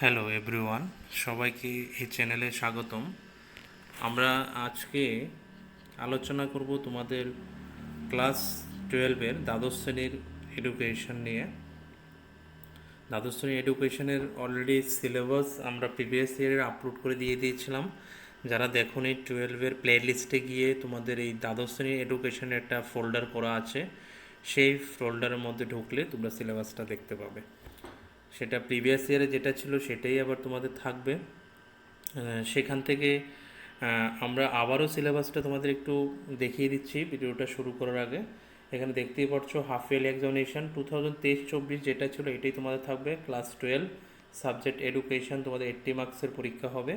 Hello everyone, সবাইকে এই চ্যানেলে স্বাগতম। আমরা আজকে আলোচনা করব তোমাদের ক্লাস 12-এর দ্বাদশ শ্রেণীর এডুকেশন নিয়ে। দ্বাদশ শ্রেণীর এডুকেশনের অলরেডি সিলেবাস আমরা প্রিভিয়াস ইয়ারের আপলোড করে দিয়ে দিয়েছিলাম। যারা দেখোনি 12-এর প্লে লিস্টে গিয়ে তোমাদের এই দ্বাদশ শ্রেণীর এডুকেশনের একটা ফোল্ডার করা আছে, সেই ফোল্ডারের মধ্যে ঢুকলে তোমরা সিলেবাসটা দেখতে পাবে। সেটা প্রিভিয়াস ইয়ারে যেটা ছিল সেটাই আবার তোমাদের থাকবে। সেখান থেকে আমরা আবারও সিলেবাসটা তোমাদের একটু দেখিয়ে দিচ্ছি ভিডিওটা শুরু করার আগে। এখানে দেখতেই পাচ্ছ হাফ ইয়ারলি এক্সামিনেশান 2023-24 যেটা ছিল এটাই তোমাদের থাকবে। ক্লাস 12 সাবজেক্ট এডুকেশন তোমাদের 80 মার্কসের পরীক্ষা হবে,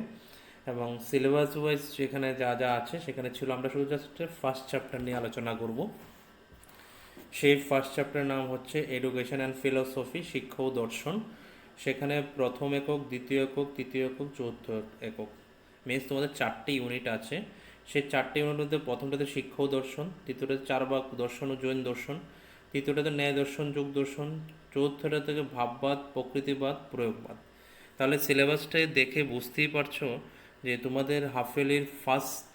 এবং সিলেবাস ওয়াইজ যেখানে যা যা আছে সেখানে ছিল। আমরা শুধু জাস্ট ফার্স্ট চ্যাপ্টার নিয়ে আলোচনা করব। সেই ফার্স্ট চ্যাপ্টারের নাম হচ্ছে এডুকেশন অ্যান্ড ফিলোসফি, শিক্ষা ও দর্শন। সেখানে প্রথম একক, দ্বিতীয় একক, তৃতীয় একক, চতুর্থ একক, মিনস তোমাদের 4টি ইউনিট আছে। সেই 4টি ইউনিটের মধ্যে প্রথমটাতে শিক্ষা ও দর্শন, দ্বিতীয়টাতে চারবাক দর্শন ও জৈন দর্শন, তৃতীয়টাতে ন্যায় দর্শন যোগ দর্শন, চতুর্থটা থেকে ভাববাদ, প্রকৃতিবাদ, প্রয়োগবাদ। তাহলে সিলেবাসটাই দেখে বুঝতেই পারছো যে তোমাদের হাফ ইয়ারলির ফার্স্ট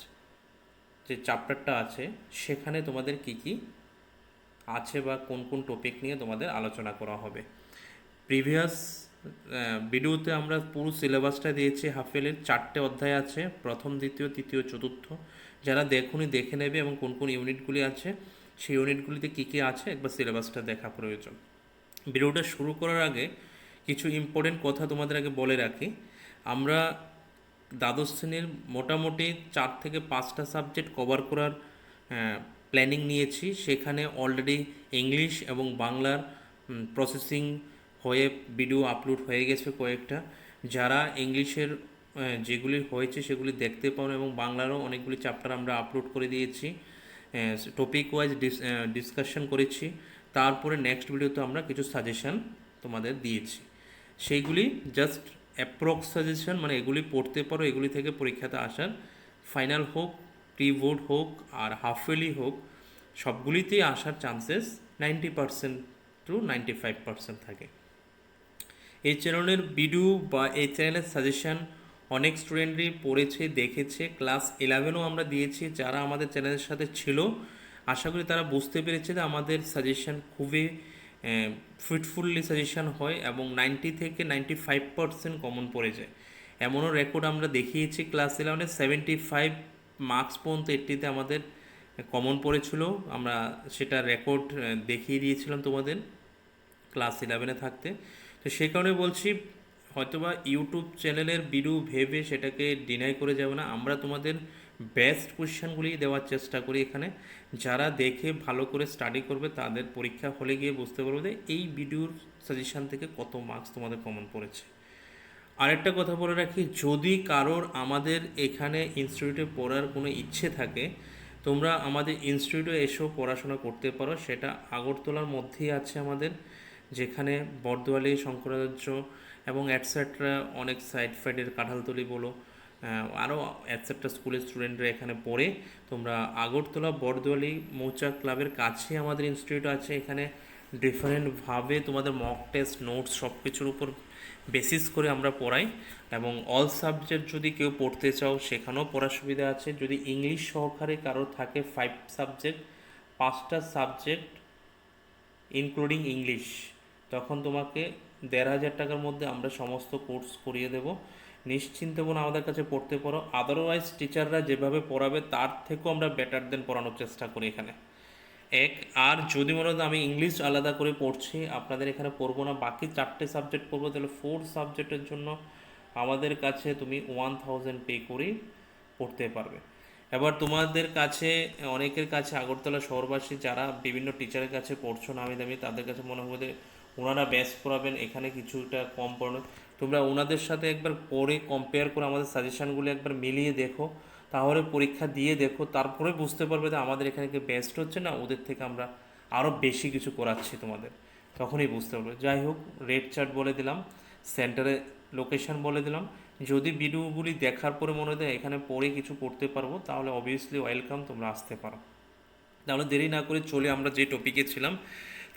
যে চ্যাপ্টারটা আছে সেখানে তোমাদের কি কি আছে বা কোন কোন টপিক নিয়ে তোমাদের আলোচনা করা হবে। প্রিভিয়াস ভিডিওতে আমরা পুরো সিলেবাসটা দিয়েছি। হাফ ইয়ারলির 4টে অধ্যায় আছে, প্রথম, দ্বিতীয়, তৃতীয়, চতুর্থ। যারা দেখুনি দেখে নেবে, এবং কোন কোন ইউনিটগুলি আছে সেই ইউনিটগুলিতে কী কী আছে একবার সিলেবাসটা দেখা প্রয়োজন। ভিডিওটা শুরু করার আগে কিছু ইম্পর্টেন্ট কথা তোমাদের আগে বলে রাখি। আমরা দ্বাদশ শ্রেণীর মোটামুটি 4 থেকে 5টা সাবজেক্ট কভার করার প্ল্যানিং নিয়েছি। সেখানে অলরেডি ইংলিশ এবং বাংলার প্রসেসিং হয়ে ভিডিও আপলোড হয়ে গেছে কয়েকটা। যারা ইংলিশের যেগুলি হয়েছে সেগুলি দেখতে পাও, এবং বাংলারও অনেকগুলি চ্যাপ্টার আমরা আপলোড করে দিয়েছি, টপিক ওয়াইজ ডিসকাশন করেছি। তারপরে নেক্সট ভিডিওতে আমরা কিছু সাজেশান তোমাদের দিয়েছি। সেইগুলি জাস্ট অ্যাপ্রক্স সাজেশন, মানে এগুলি পড়তে পারো, এগুলি থেকে পরীক্ষাতে আসার ফাইনাল হোক, প্রি বোর্ড হোক আর হাফ ইয়ারলি হোক, সবগুলিতেই আসার চান্সেস 90% টু 95% থাকে। এই চ্যানেলের ভিডিও বা এই চ্যানেলের সাজেশান অনেক স্টুডেন্টই পড়েছে, দেখেছে। ক্লাস 11ও আমরা দিয়েছি। যারা আমাদের চ্যানেলের সাথে ছিল, আশা করি তারা বুঝতে পেরেছে যে আমাদের সাজেশান খুবই ফ্রুটফুলি সাজেশান হয়, এবং 90 থেকে 95% কমন পড়ে যায়। এমনও রেকর্ড আমরা দেখিয়েছি ক্লাস 11-এ 75 মার্কস পর্যন্ত 80-তে আমাদের কমন পড়েছিল। আমরা সেটা রেকর্ড দেখিয়ে দিয়েছিলাম তোমাদের ক্লাস 11-এ থাকতে। তো সেই কারণে বলছি, হয়তোবা ইউটিউব চ্যানেলের ভিডিও ভেবে সেটাকে ডিনাই করে যাবে না। আমরা তোমাদের বেস্ট কোয়েশ্চেনগুলি দেওয়ার চেষ্টা করি এখানে। যারা দেখে ভালো করে স্টাডি করবে তাদের পরীক্ষা হলে গিয়ে বুঝতে পারবে যে এই ভিডিওর সাজেশান থেকে কত মার্কস তোমাদের কমন পড়েছে। আরেকটা কথা বলে রাখি, যদি কারোর আমাদের এখানে ইনস্টিটিউটে পড়ার কোনো ইচ্ছে থাকে, তোমরা আমাদের ইনস্টিটিউটে এসেও পড়াশোনা করতে পারো। সেটা আগরতলার মধ্যেই আছে আমাদের, যেখানে বর্দোয়ালি, শঙ্করাচার্য এবং অ্যাটসেট্রা অনেক সাইড ফাইডের, কাঁঠালতলি বলো, আরও অ্যাটসেট্রা স্কুলের স্টুডেন্টরা এখানে পড়ে। তোমরা আগরতলা বর্দোয়ালি মৌচাক ক্লাবের কাছে আমাদের ইনস্টিটিউট আছে। এখানে ডিফারেন্টভাবে তোমাদের মক টেস্ট, নোটস সব কিছুর উপর বেসিস করে আমরা পড়াই, এবং অল সাবজেক্ট যদি কেউ পড়তে চাও সেখানেও পড়ার সুবিধা আছে। যদি ইংলিশ সহকারে কারো থাকে 5 সাবজেক্ট, 5টা সাবজেক্ট ইনক্লুডিং ইংলিশ, তখন তোমাকে 1,500 টাকার মধ্যে আমরা সমস্ত কোর্স করিয়ে দেব। নিশ্চিন্তে মনে আমাদের কাছে পড়তে পারো। আদারওয়াইজ টিচাররা যেভাবে পড়াবে তার থেকেও আমরা বেটার দেন পড়ানোর চেষ্টা করি এখানে। আর যদি মনে হয় আমি ইংলিশ আলাদা করে পড়ছি, আপনাদের এখানে পড়বো না, বাকি 4টে সাবজেক্ট পড়বো, তাহলে 4 সাবজেক্টের জন্য আমাদের কাছে তুমি 1000 পে করেই পড়তে পারবে। এবার তোমাদের কাছে, অনেকের কাছে আগরতলা শহরবাসী যারা বিভিন্ন টিচারের কাছে পড়ছো নামি দামি, তাদের কাছে মনে হবে যে ওনারা বেস্ট পড়াবেন, এখানে কিছুটা কম পড়ানো। তোমরা ওনাদের সাথে একবার পড়ে কম্পেয়ার করে আমাদের সাজেশানগুলো একবার মিলিয়ে দেখো, তাহলে পরীক্ষা দিয়ে দেখো, তারপরে বুঝতে পারবে যে আমাদের এখানে কি বেস্ট হচ্ছে না ওদের থেকে আমরা আরও বেশি কিছু করাচ্ছি তোমাদের, তখনই বুঝতে পারবে। যাই হোক, রেড চার্ট বলে দিলাম, সেন্টারে লোকেশন বলে দিলাম। যদি ভিডিওগুলি দেখার পরে মনে হয় এখানে পড়ে কিছু করতে পারবো, তাহলে অবভিয়াসলি ওয়েলকাম, তোমরা আসতে পারো। তাহলে দেরি না করে চলে আমরা যে টপিকে ছিলাম,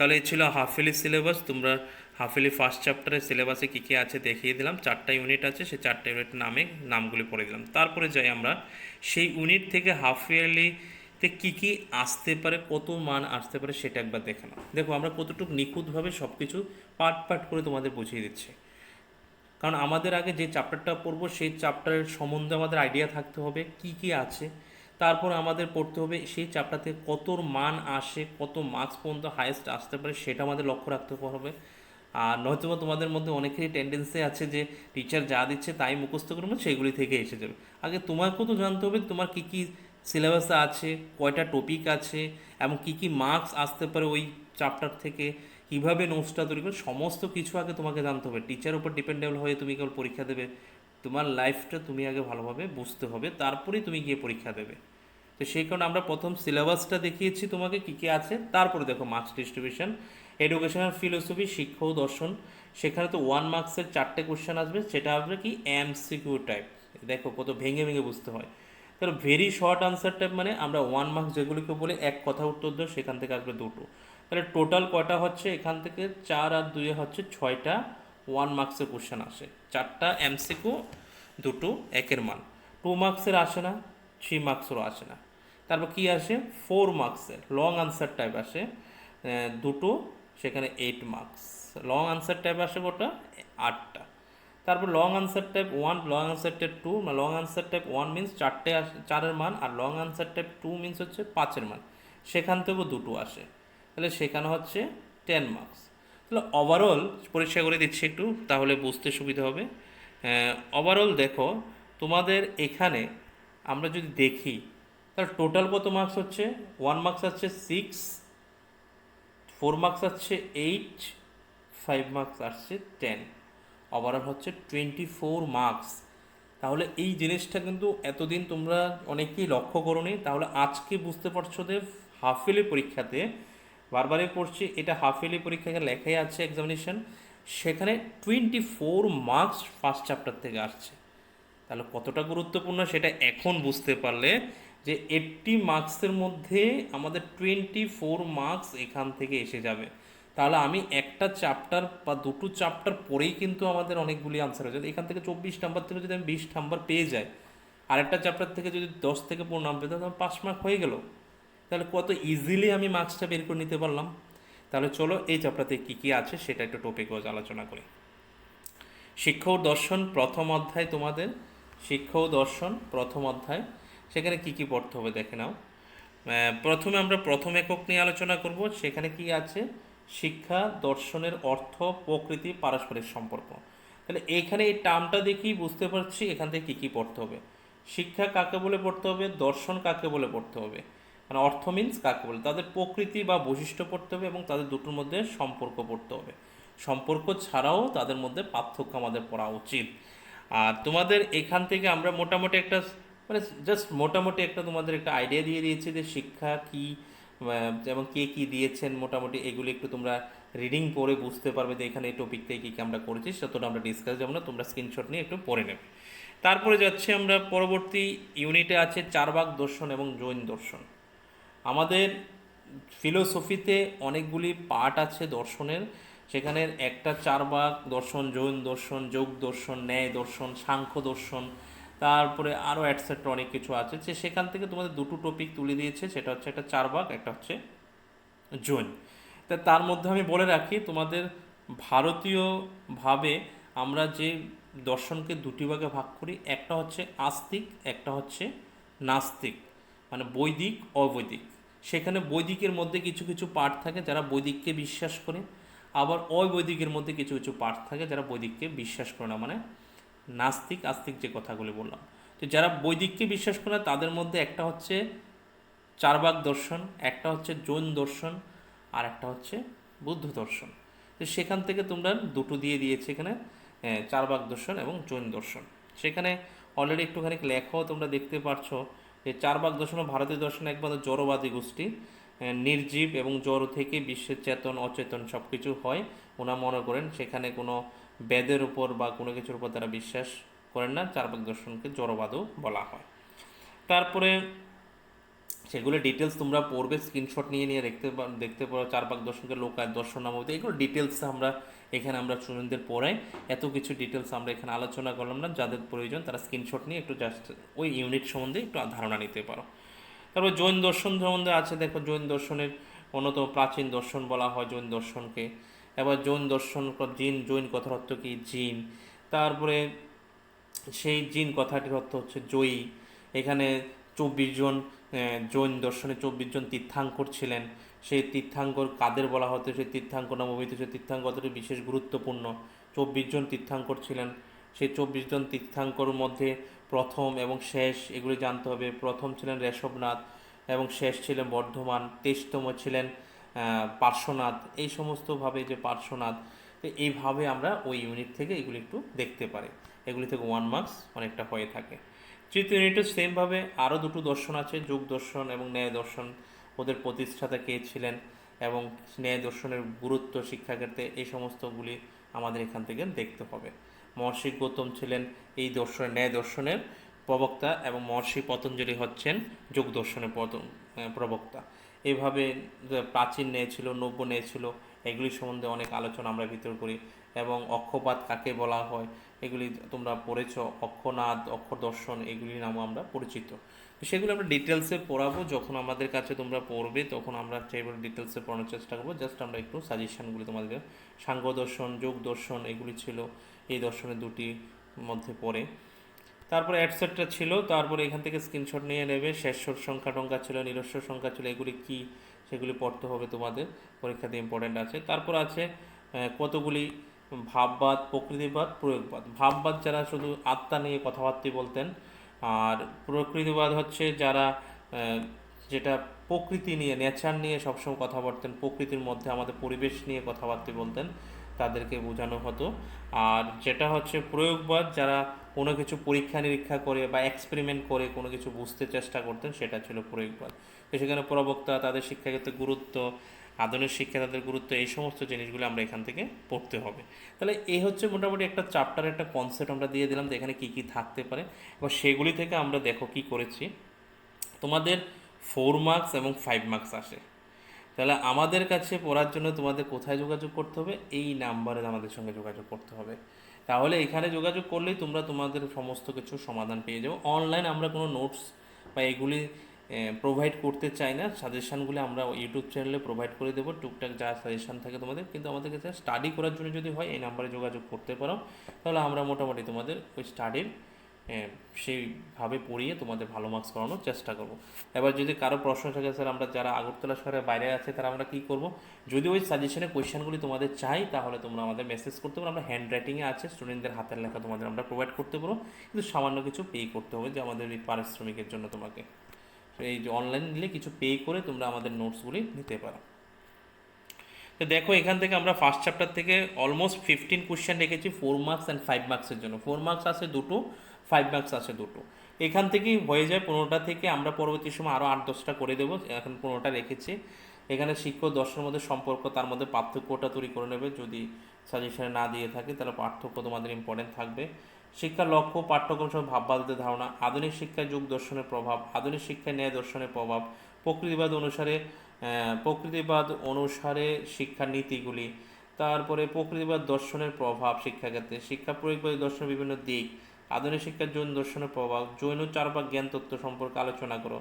তাহলে এই ছিল হাফ ইয়ারলি সিলেবাস। তোমরা হাফ ইয়ারলি ফার্স্ট চ্যাপ্টারের সিলেবাসে কী কী আছে দেখিয়ে দিলাম। 4টা ইউনিট আছে, সেই 4টা ইউনিটের নামগুলি পড়ে দিলাম। তারপরে যাই আমরা সেই ইউনিট থেকে হাফ ইয়ারলিতে কী কী আসতে পারে, কত মান আসতে পারে সেটা একবার দেখে নাও। দেখো আমরা কতটুকু নিখুঁতভাবে সব কিছু পার্ট পার্ট করে তোমাদের বুঝিয়ে দিচ্ছি। কারণ আমাদের আগে যে চ্যাপ্টারটা পড়বো সেই চ্যাপ্টারের সম্বন্ধে আমাদের আইডিয়া থাকতে হবে কী কী আছে। তারপর আমাদের পড়তে হবে সেই চ্যাপ্টার থেকে কতর মান আসে, কত মার্কস পর্যন্ত হায়েস্ট আসতে পারে সেটা আমাদের লক্ষ্য রাখতে হবে। আর নয়তো তোমাদের মধ্যে অনেকেরই টেন্ডেন্সি আছে যে টিচার যা দিচ্ছে তাই মুখস্থ করবো, সেগুলি থেকে এসে যাবে। আগে তোমাকেও তো জানতে হবে তোমার কী কী সিলেবাসে আছে, কয়টা টপিক আছে, এবং কী কী মার্কস আসতে পারে ওই চ্যাপ্টার থেকে, কীভাবে নোটসটা তৈরি করে, সমস্ত কিছু আগে তোমাকে জানতে হবে। টিচার উপর ডিপেন্ডেবল হয়ে তুমি কেবল পরীক্ষা দেবে, তোমার লাইফটা তুমি আগে ভালোভাবে বুঝতে হবে, তারপরেই তুমি গিয়ে পরীক্ষা দেবে। তো সেই কারণে আমরা প্রথম সিলেবাসটা দেখিয়েছি তোমাকে কী কী আছে, তারপরে দেখো মার্কস ডিস্ট্রিবিউশন। এডুকেশনাল ফিলোসফি, শিক্ষা ও দর্শন, সেখানে তো 1 মার্কসের 4টে কোশ্চেন আসবে, সেটা আসবে কি এমসিকিউ টাইপ। দেখো কত ভেঙে ভেঙে বুঝতে হয়। তাহলে ভেরি শর্ট আনসার টাইপ মানে আমরা 1 মার্কস যেগুলিকে বলে এক কথা উত্তর দেয়, সেখান থেকে আসবে 2টো। তাহলে টোটাল কয়টা হচ্ছে, এখান থেকে 4 আর 2 হচ্ছে 6টা 1 মার্কসের কোশ্চেন আসে। 4টা এমসিকিউ, 2টো একের মান। 2 মার্কসের আসে না, 3 মার্কসেরও আসে না। তারপর কি আসে, 4 মার্কসের লং আনসার টাইপ আসে 2টো, সেখানে 8 মার্কস। লং আনসার টাইপ আসে কটা, 8টা। তারপর long answer type 1, long answer type 2। Long answer type 1 means 4-এর মান, আর লং আনসার টাইপ 2 মিনস হচ্ছে 5-এর মান, সেখান থেকেও 2টো আসে। তাহলে সেখানে হচ্ছে 10 মার্কস। তাহলে ওভারঅল পরিষ্কার করে দিচ্ছি একটু, তাহলে বুঝতে সুবিধা হবে। ওভারঅল দেখো তোমাদের এখানে আমরা যদি দেখি তাহলে টোটাল কত মার্কস হচ্ছে, 1 মার্কস হচ্ছে 6, 4 মার্কস আসছে 8, 5 মার্কস আসছে 10, ওভারঅল হচ্ছে 24 মার্কস। তাহলে এই জিনিসটা কিন্তু এতদিন তোমরা অনেকেই লক্ষ্য করোনি, তাহলে আজকে বুঝতে পারছো যে হাফ ইয়ারলি পরীক্ষাতে, বারবারই পড়ছি এটা হাফ ইয়ারলি পরীক্ষাকে লেখাই আছে এক্সামিনেশন, সেখানে 24 মার্কস ফার্স্ট চ্যাপ্টার থেকে আসছে। তাহলে কতটা গুরুত্বপূর্ণ সেটা এখন বুঝতে পারলে, যে 80 মার্কসের মধ্যে আমাদের 24 মার্কস এখান থেকে এসে যাবে। তাহলে আমি একটা চ্যাপ্টার বা 2টো চ্যাপ্টার পরেই কিন্তু আমাদের অনেকগুলি আনসার হয়ে যায়। এখান থেকে 24 নাম্বার থেকে যদি আমি 20 নাম্বার পেয়ে যাই, আরেকটা চ্যাপ্টার থেকে যদি 10 থেকে 15 নাম্বার পেতাম, তাহলে 5 মার্ক হয়ে গেল। তাহলে কত ইজিলি আমি মার্কসটা বের করে নিতে পারলাম। তাহলে চলো এই চ্যাপ্টারতে কী কী আছে সেটা একটু টপিক ওয়াইজ আলোচনা করি। শিক্ষা ও দর্শন প্রথম অধ্যায়, তোমাদের শিক্ষা ও দর্শন প্রথম অধ্যায়, সেখানে কি কি পড়তে হবে দেখে নাও। প্রথমে আমরা প্রথম একক নিয়ে আলোচনা করব। সেখানে কি আছে, শিক্ষা দর্শনের অর্থ, প্রকৃতি, পারস্পরিক সম্পর্ক। তাহলে এখানে এই টার্মটা দেখেই বুঝতে পারছি এখান থেকে কী কী পড়তে হবে। শিক্ষা কাকে বলে পড়তে হবে, দর্শন কাকে বলে পড়তে হবে, মানে অর্থ মিন্স কাকে বলে, তাদের প্রকৃতি বা বৈশিষ্ট্য পড়তে হবে, এবং তাদের দুটোর মধ্যে সম্পর্ক পড়তে হবে। সম্পর্ক ছাড়াও তাদের মধ্যে পার্থক্য আমাদের পড়া উচিত। আর তোমাদের এখান থেকে আমরা মোটামুটি একটা, মানে জাস্ট মোটামুটি একটা তোমাদের একটা আইডিয়া দিয়ে দিয়েছি যে শিক্ষা কী, যেমন কে কী দিয়েছেন, মোটামুটি এগুলি একটু তোমরা রিডিং পড়ে বুঝতে পারবে যে এখানে এই টপিকটাই কী কী আমরা করেছি, সেটা আমরা ডিসকাস যাবো না, তোমরা স্ক্রিনশট নিয়ে একটু পড়ে নেবে। তারপরে যাচ্ছি আমরা পরবর্তী ইউনিটে আছে চারবাক দর্শন এবং জৈন দর্শন। আমাদের ফিলোসফিতে অনেকগুলি পার্ট আছে দর্শনের, সেখানে একটা চারবাক দর্শন, জৈন দর্শন, যোগ দর্শন, ন্যায় দর্শন, সাংখ্য দর্শন, তারপরে আরও অ্যাটসেট্রা অনেক কিছু আছে। যে সেখান থেকে তোমাদের 2টো টপিক তুলে দিয়েছে, সেটা হচ্ছে একটা চারবাক, একটা হচ্ছে জৈন। তা তার মধ্যে আমি বলে রাখি তোমাদের ভারতীয়ভাবে আমরা যে দর্শনকে 2টি ভাগে ভাগ করি, একটা হচ্ছে আস্তিক, একটা হচ্ছে নাস্তিক, মানে বৈদিক অবৈদিক। সেখানে বৈদিকের মধ্যে কিছু কিছু পার্ট থাকে যারা বৈদিককে বিশ্বাস করে, আবার অবৈদিকের মধ্যে কিছু কিছু পার্ট থাকে যারা বৈদিককে বিশ্বাস করে না, মানে নাস্তিক আস্তিক যে কথাগুলি বললাম। তো যারা বৈদিককে বিশ্বাস করে না তাদের মধ্যে একটা হচ্ছে চারবাক দর্শন, একটা হচ্ছে জৈন দর্শন, আর একটা হচ্ছে বুদ্ধ দর্শন। তো সেখান থেকে তোমরা 2টো দিয়ে দিয়েছে এখানে, চারবাক দর্শন এবং জৈন দর্শন। সেখানে অলরেডি একটুখানি লেখাও তোমরা দেখতে পারছো যে চারবাক দর্শন ও ভারতীয় দর্শন একমাত্র জড়বাদী গোষ্ঠী, নির্জীব এবং জড় থেকে বিশ্বের চেতন অচেতন সব কিছু হয় ওনা মনে করেন, সেখানে কোনো বেদের উপর বা কোনো কিছুর উপর তারা বিশ্বাস করেন না, চারবাক দর্শনকে জড়বাদও বলা হয়। তারপরে সেগুলো ডিটেলস তোমরা পড়বে, স্ক্রিনশট নিয়ে নিয়ে দেখতে পারো। চার পাক দর্শনকে লোকায়ত দর্শন নাম হতে, এগুলো ডিটেলস আমরা স্টুডেন্টদের পড়াই। এত কিছু ডিটেলস আমরা এখানে আলোচনা করলাম না, যাদের প্রয়োজন তারা স্ক্রিনশট নিয়ে একটু জাস্ট ওই ইউনিট সম্বন্ধে একটু ধারণা নিতে পারো। তারপর জৈন দর্শন সম্বন্ধে আছে, দেখো জৈন দর্শনের অন্যতম প্রাচীন দর্শন বলা হয় জৈন দর্শনকে। এবার জৈন দর্শন জৈন কথার অর্থ কি? জিন। তারপরে সেই জিন কথাটির অর্থ হচ্ছে জয়ী। এখানে 24 জন জৈন দর্শনে 24 জন তীর্থাঙ্কর ছিলেন। সেই তীর্থাঙ্কর কাদের বলা হতো? সেই তীর্থাঙ্কর নাম অভিহিত, সেই তীর্থাঙ্করটি বিশেষ গুরুত্বপূর্ণ। 24 জন তীর্থাঙ্কর ছিলেন। সেই 24 জন তীর্থাঙ্কর মধ্যে প্রথম এবং শেষ এগুলি জানতে হবে। প্রথম ছিলেন ঋষভনাথ এবং শেষ ছিলেন বর্ধমান। 23তম ছিলেন পার্শ্বনাথ। এই সমস্তভাবে যে পার্শ্বনাথ, তো এইভাবে আমরা ওই ইউনিট থেকে এগুলি একটু দেখতে পারি। এগুলি থেকে 1 মার্কস অনেকটা হয়ে থাকে। তৃতীয় ইউনিটও সেমভাবে আরও দুটো দর্শন আছে, যুগ দর্শন এবং ন্যায় দর্শন। ওদের প্রতিষ্ঠাতা কে ছিলেন এবং ন্যায় দর্শনের গুরুত্ব শিক্ষাক্ষেত্রে, এই সমস্তগুলি আমাদের এখান থেকে দেখতে হবে। মহর্ষি গৌতম ছিলেন এই ন্যায় দর্শনের প্রবক্তা এবং মহর্ষি পতঞ্জলি হচ্ছেন যোগ দর্শনের প্রবক্তা। এইভাবে প্রাচীন ন্যায় ছিল, নব্য ন্যায় ছিল, এগুলি সম্বন্ধে অনেক আলোচনা আমরা ভিতর করি। এবং অক্ষপাত কাকে বলা হয় এগুলি তোমরা পড়েছ, অক্ষনাদ, অক্ষর দর্শন, এগুলি নামও আমরা পরিচিত। তো সেগুলো আমরা ডিটেলসে পড়াবো, যখন আমাদের কাছে তোমরা পড়বে তখন আমরা সেইভাবে ডিটেলসে পড়ানোর চেষ্টা করবো। জাস্ট আমরা একটু সাজেশনগুলি তোমাদের, সাংখ্য দর্শন, যোগ দর্শন এগুলি ছিল এই দর্শনের দুটি মধ্যে পড়ে। তারপরে অ্যাটসেট্রা ছিল। তারপরে এখান থেকে স্ক্রিনশট নিয়ে নেবে। শেষর সংখ্যা টঙ্কা ছিল, নিরস্বর সংখ্যা ছিল, এগুলি কি সেগুলি পড়তে হবে, তোমাদের পরীক্ষাতে ইম্পর্টেন্ট আছে। তারপর আছে কতগুলি ভাববাদ, প্রকৃতিবাদ, প্রয়োগবাদ। ভাববাদ যারা শুধু আত্মা নিয়ে কথাবার্তা বলতেন, আর প্রকৃতিবাদ হচ্ছে যারা যেটা প্রকৃতি নিয়ে, নেচার নিয়ে সবসময় কথা বলতেন, প্রকৃতির মধ্যে আমাদের পরিবেশ নিয়ে কথাবার্তা বলতেন, তাদেরকে বোঝানো হতো। আর যেটা হচ্ছে প্রয়োগবাদ, যারা কোনো কিছু পরীক্ষা নিরীক্ষা করে বা এক্সপেরিমেন্ট করে কোনো কিছু বুঝতে চেষ্টা করতেন, সেটা ছিল প্রয়োগবাদ। তো সেখানে প্রবক্তা, তাদের শিক্ষাক্ষেত্রে গুরুত্ব, আধুনিক শিক্ষা তাদের গুরুত্ব, এই সমস্ত জিনিসগুলো আমরা এখান থেকে পড়তে হবে। তাহলে এই হচ্ছে মোটামুটি একটা চ্যাপ্টারের একটা কনসেপ্ট আমরা দিয়ে দিলাম, তো এখানে কী কী থাকতে পারে। এবার সেগুলি থেকে আমরা দেখো কি করেছি। তোমাদের 4 মার্কস এবং 5 মার্কস আসে। তাহলে আমাদের কাছে পড়ার জন্য তোমাদের কোথায় যোগাযোগ করতে হবে? এই নাম্বারে আমাদের সঙ্গে যোগাযোগ করতে হবে। তাহলে এখানে যোগাযোগ করলেই তোমরা তোমাদের সমস্ত কিছু সমাধান পেয়ে যাবো। অনলাইন আমরা কোনো নোটস বা এগুলি প্রোভাইড করতে চাই না। সাজেশানগুলি আমরা ইউটিউব চ্যানেলে প্রোভাইড করে দেবো, টুকটাক যা সাজেশান থাকে তোমাদের। কিন্তু আমাদের কাছে স্টাডি করার জন্য যদি হয়, এই নাম্বারে যোগাযোগ করতে পারো। তাহলে আমরা মোটামুটি তোমাদের ওই স্টাডির সেইভাবে পড়িয়ে তোমাদের ভালো মার্কস করানোর চেষ্টা করব। এবার যদি কারো প্রশ্ন থাকে, স্যার আমরা যারা আগরতলা শহরের বাইরে আছে তারা আমরা কী করব, যদি ওই সাজেশনের কোয়েশ্চেনগুলি তোমাদের চাই তাহলে তোমরা আমাদের মেসেজ করতে পারো। আমরা হ্যান্ড রাইটিংয়ে আছে, স্টুডেন্টদের হাতের লেখা তোমাদের আমরা প্রোভাইড করতে পারো, কিন্তু সামান্য কিছু পে করতে হবে, যে আমাদের এই পারিশ্রমিকের জন্য তোমাকে। এই যে অনলাইন নিলে কিছু পে করে তোমরা আমাদের নোটসগুলি নিতে পারো। তো দেখো এখান থেকে আমরা ফার্স্ট চ্যাপ্টার থেকে অলমোস্ট 15 কোয়েশ্চেন রেখেছি 4 মার্কস অ্যান্ড 5 মার্কসের জন্য। 4 মার্কস আছে দুটো, 5 মার্কস আছে দুটো। এখান থেকেই হয়ে যায় 15টা থেকে। আমরা পরবর্তী সময় আরও 8-10টা করে দেবো, এখন 15টা রেখেছি। এখানে শিক্ষক দর্শনের মধ্যে সম্পর্ক, তার মধ্যে পার্থক্যটা তৈরি করে নেবে। যদি সাজেশনে না দিয়ে থাকে তাহলে পার্থক্য তোমাদের ইম্পর্টেন্ট থাকবে। শিক্ষার লক্ষ্য, পাঠ্যক্রম সহ ভাববাদীদের ধারণা, আধুনিক শিক্ষায় যুগ দর্শনের প্রভাব, আধুনিক শিক্ষায় ন্যায় দর্শনের প্রভাব, প্রকৃতিবাদ অনুসারে শিক্ষার নীতিগুলি, তারপরে প্রকৃতিবাদ দর্শনের প্রভাব শিক্ষাক্ষেত্রে, শিক্ষা প্রয়োগবাদী দর্শনের বিভিন্ন দিক, আধুনিক শিক্ষার জৈন দর্শনের প্রভাব, জৈন চারপাক জ্ঞান তত্ত্ব সম্পর্কে আলোচনা করো,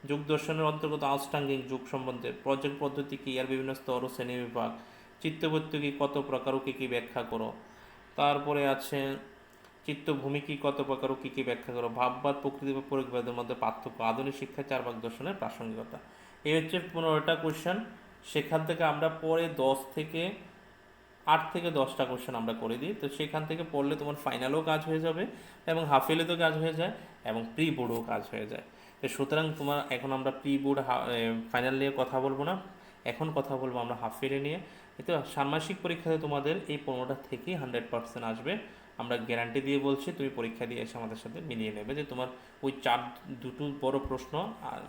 যুগ দর্শনের অন্তর্গত আউটস্ট্যান্ডিং যুগ সম্বন্ধে, প্রজেক্ট পদ্ধতি কী, এর বিভিন্ন স্তর ও শ্রেণী বিভাগ, চিত্তবৃত্তি কী, কত প্রকার ও কী কী ব্যাখ্যা করো। তারপরে আছে চিত্তভূমি কী, কত প্রকার ও কী কী ব্যাখ্যা করো, ভাববাদ, প্রকৃতি বা প্রয়োগবাদের মধ্যে পার্থক্য, আধুনিক শিক্ষায় চারপাক দর্শনের প্রাসঙ্গিকতা। এই হচ্ছে 15টা কোয়েশ্চেন। সেখান থেকে আমরা পরে 8 থেকে 10টা কোয়েশ্চেন আমরা করে দিই। তো সেখান থেকে পড়লে তোমার ফাইনালও কাজ হয়ে যাবে এবং হাফ ইয়ারলিতেও কাজ হয়ে যায় এবং প্রি বোর্ডও কাজ হয়ে যায়। তো সুতরাং তোমার এখন আমরা প্রি বোর্ড ফাইনাল নিয়ে কথা বলবো না, এখন কথা বলবো আমরা হাফ ইয়ারে নিয়ে। তো ষান্মাসিক পরীক্ষাতে তোমাদের এই 15টা থেকেই 100% আসবে। আমরা গ্যারান্টি দিয়ে বলছি, তুমি পরীক্ষা দিয়ে এসে আমাদের সাথে মিলিয়ে নেবে যে তোমার ওই দুটো বড় প্রশ্ন,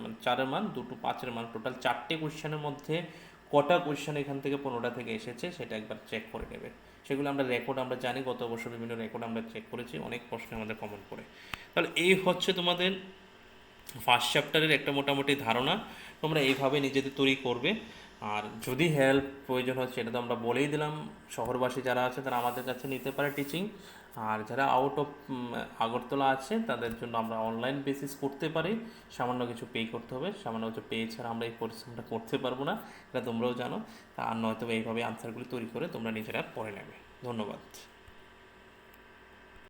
মানে 4-এর মান, দুটো 5-এর মান, টোটাল 4টে কোয়েশ্চেনের মধ্যে কটা কোয়েশ্চেন এখান থেকে 15টা থেকে এসেছে সেটা একবার চেক করে নেবে। সেগুলো আমরা রেকর্ড আমরা জানি, গত বছর বিভিন্ন রেকর্ড আমরা চেক করেছি, অনেক প্রশ্ন আমাদের কমন পড়ে। তাহলে এই হচ্ছে তোমাদের ফার্স্ট চ্যাপ্টারের একটা মোটামুটি ধারণা তোমরা এইভাবে নিজেদের তৈরি করবে। আর যদি হেল্প প্রয়োজন হচ্ছে, এটা তো আমরা বলেই দিলাম, শহরবাসী যারা আছে তারা আমাদের কাছে নিতে পারে টিচিং। আর যারা আউট অফ আগরতলা আছে তাদের জন্য আমরা অনলাইন বেসিস করতে পারি, সামান্য কিছু পে করতে হবে। সামান্য কিছু পে ছাড়া আমরা এই পরিশ্রমটা করতে পারবো না, এটা তোমরাও জানো। আর নয়তো এইভাবে আনসারগুলি তৈরি করে তোমরা নিজেরা পড়ে নেবে। ধন্যবাদ।